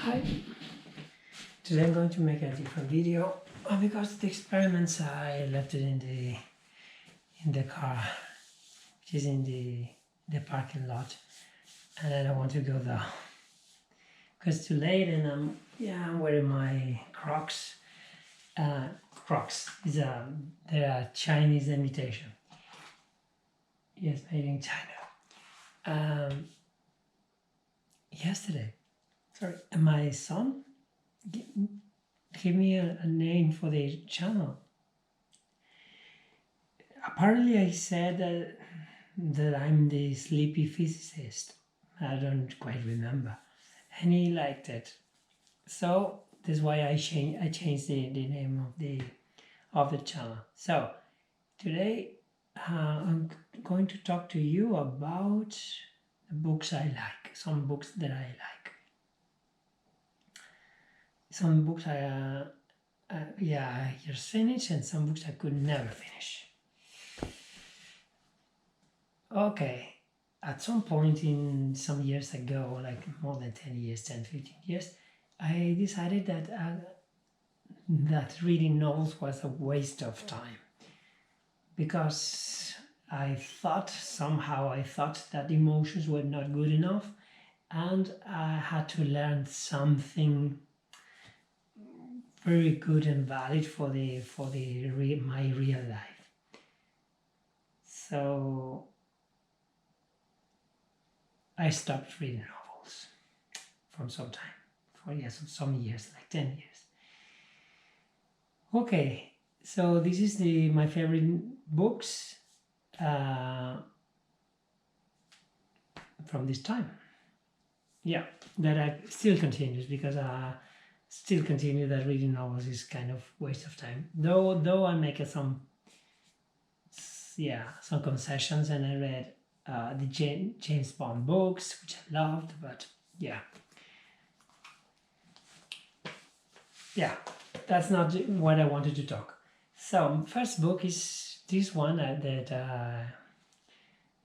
Hi, today I'm going to make a different video because the experiments I left it in the car, which is in the parking lot, and I don't want to go there because it's too late and I'm wearing my Crocs. Crocs is they're a Chinese imitation. Yes, made in China. Yesterday, sorry, my son give me a name for the channel. Apparently, I said that I'm the sleepy physicist. I don't quite remember, and he liked it. So that's why I changed the name of the channel. So today I'm going to talk to you about the books I like. Some books that I like. Some books I just finished, and some books I could never finish. Okay, at some point in some years ago, like more than 10 years, 10, 15 years, I decided that reading novels was a waste of time because I thought that emotions were not good enough and I had to learn something very good and valid for my real life. So I stopped reading novels from some time, some years, like 10 years. Okay, so this is my favorite books from this time. Yeah, that I still continues because still continue that reading novels is kind of waste of time. Though I make some concessions and I read the James Bond books, which I loved, but yeah, that's not what I wanted to talk. So first book is this one that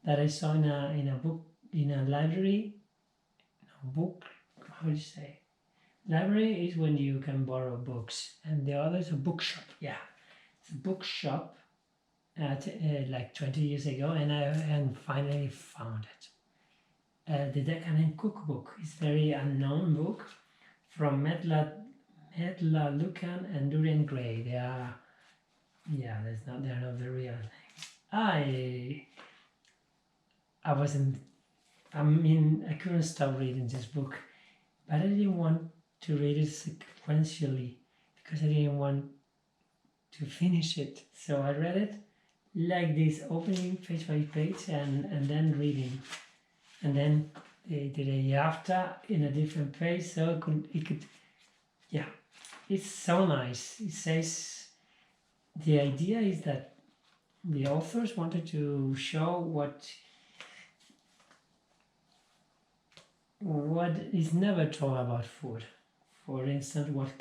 I saw in a book in a library. Book, how do you say? Library is when you can borrow books, and the other is a bookshop. Yeah, it's a bookshop like 20 years ago, and I finally found it. The Decadent Cookbook is a very unknown book from Medla Lucan and Dorian Gray. They are, they're not the real names. I couldn't stop reading this book, but I didn't want to read it sequentially because I didn't want to finish it. So I read it like this, opening page by page and then reading. And then the day after in a different page, so it's so nice. It says, the idea is that the authors wanted to show what is never told about food. For instance, what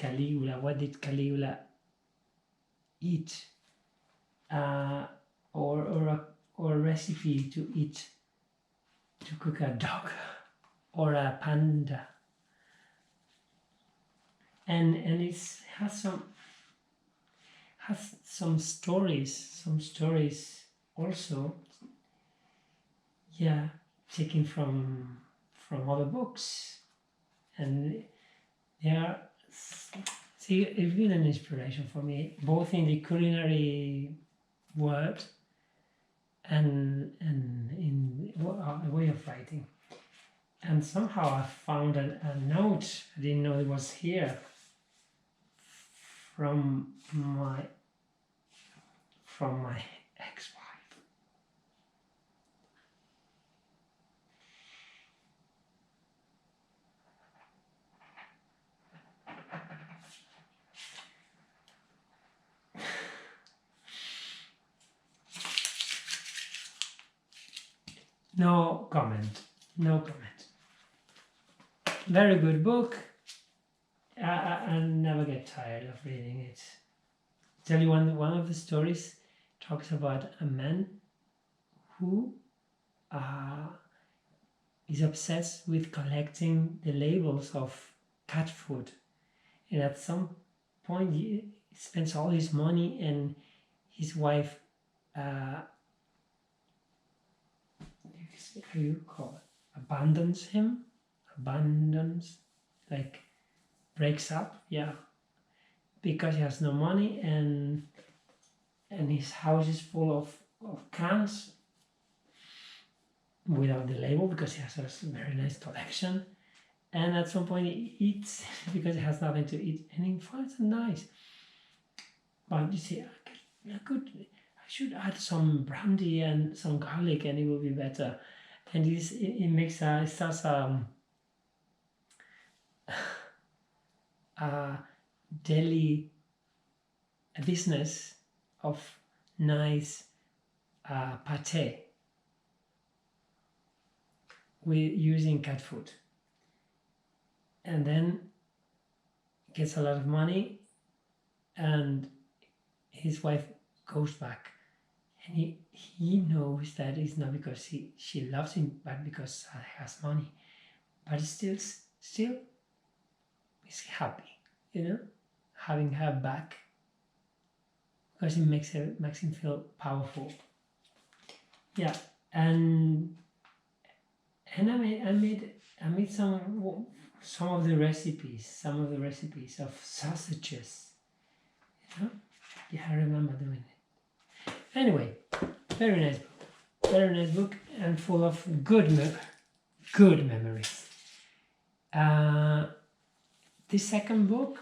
did Caligula eat? Or a recipe to cook a dog or a panda. And it has some stories also, taken from other books, and it's been an inspiration for me, both in the culinary world and in a way of writing. And somehow I found a note, I didn't know it was here, from my ex-wife. No comment. Very good book. I never get tired of reading it. Tell you one of the stories talks about a man who is obsessed with collecting the labels of cat food. And at some point, he spends all his money, and his wife, how you call it, abandons, like breaks up, yeah, because he has no money, and his house is full of cans without the label, because he has a very nice collection. And at some point he eats because he has nothing to eat, and he finds it nice. But you see, I should add some brandy and some garlic, and it will be better. And it makes it starts a deli, a business of nice pate with using cat food, and then gets a lot of money, and his wife goes back, and he knows that it's not because she loves him, but because he has money. But still he's happy, having her back, because it makes him feel powerful. Yeah, and I made some of the recipes of sausages. Yeah, I remember doing it. Anyway, very nice book, and full of good memories. The second book,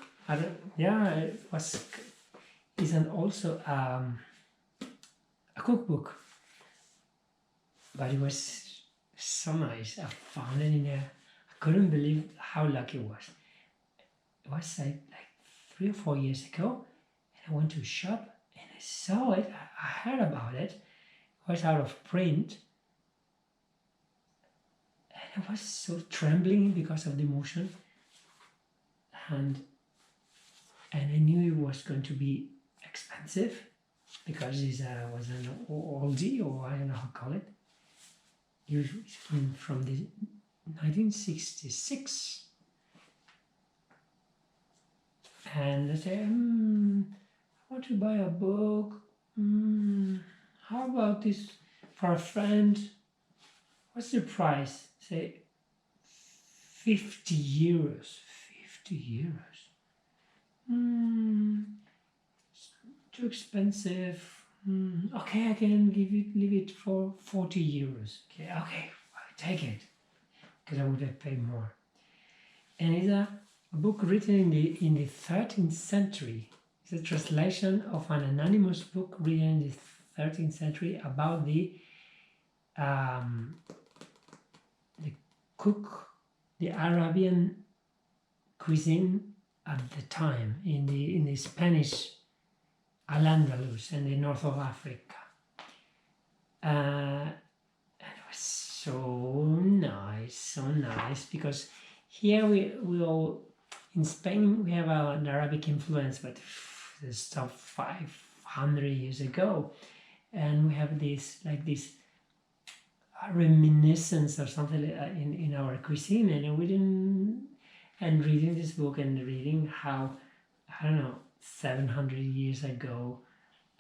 isn't also a cookbook, but it was so nice. I found it in there. I couldn't believe how lucky it was. It was like 3 or 4 years ago, and I went to a shop and I saw it. I heard about it. It was out of print, and I was so trembling because of the emotion, and I knew it was going to be expensive, because it was an oldie, or I don't know how to call it. Usually from the 1966, and I said, I want to buy a book. How about this for a friend? What's the price? Say 50 euros. 50 euros. Too expensive. Okay, I can leave it for 40 euros. Okay, I take it, because I would have paid more. And it's a book written in the 13th century. It's a translation of an anonymous book written in the 13th century about the Arabian cuisine at the time in the Spanish Al-Andalus and the north of Africa. And it was so nice, because here we all, in Spain, we have an Arabic influence, but this stuff 500 years ago, and we have this reminiscence or something in our cuisine, and we didn't. And reading this book and reading how, I don't know, 700 years ago,